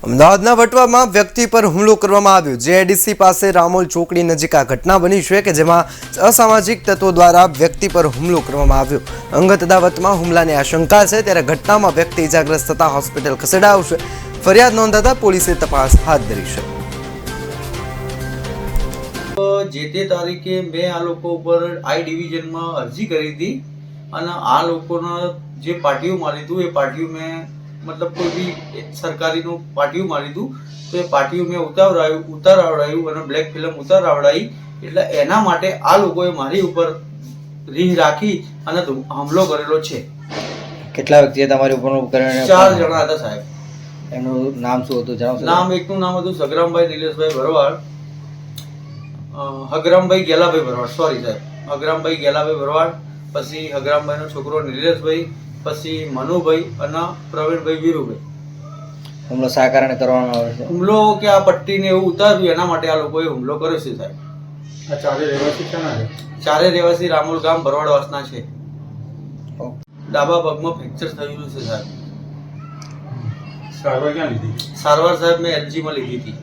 અમદાવાદના વટવામાં વ્યક્તિ પર હુમલો કરવામાં આવ્યો। જેઆઈડીસી પાસે રામોલ ચોકડી નજીક આ ઘટના બની છે કે જેમાં અસામાજિક તત્વો દ્વારા વ્યક્તિ પર હુમલો કરવામાં આવ્યો। અંગત અદાવતમાં હુમલાની આશંકા છે, ત્યારે ઘટનામાં વ્યક્તિ ઇજાગ્રસ્ત થતા હોસ્પિટલ ખસેડાયો છે। ફરિયાદ નોંધાતા પોલીસે તપાસ હાથ ધરી છે। જે તે તારીખે મેં આ લોકો ઉપર આઈ ડિવિઝનમાં અરજી કરી હતી અને આ લોકોના જે પાર્ટીઓ મારી હતું એ પાર્ટીઓ મેં મતલબ કોઈ બી સરકારીનું પાર્ટીઓ મારી હતું તો એ પાર્ટીઓ મેં ઉતારાવડાયું અને બ્લેક ફિલ્મ ઉતારાવડાવી, એટલે એના માટે આ લોકોએ મારી ઉપર રીહ રાખી અને હુમલો કરેલો છે। કેટલા વ્યક્તિએ તમારી ઉપર 4 જણા હતા સાહેબ। એનું નામ શું હતું જણાવશો? નામ એકનું નામ હતું સગરામભાઈ નિલેશભાઈ ભરવાડ, હગરામભાઈ ગેલાભાઈ ભરવાડ, સોરી સાહેબ, હગરામભાઈ ગેલાભાઈ ભરવાડ, પછી હગરામભાઈનો છોકરો નિલેશભાઈ, પછી મનુભાઈ અને પ્રવીણભાઈ વીરુભાઈ। હુમલો શા કારણે કરવામાં આવે છે? હુમલો કે આ પટ્ટીને એવું ઉતાર્યું એના માટે આ લોકોએ હુમલો કર્યો છે સાહેબ। આ ચારે રહેવાસી ક્યાંના છે? ચારે રહેવાસી રામોલ ગામ ભરવાડવાસના છે। ડાબા પગમાં ફ્રેક્ચર થયેલું છે સાહેબ। સારવાર ક્યાં લીધી? સારવાર સાહેબ મેં એલજીમાં લીધી હતી।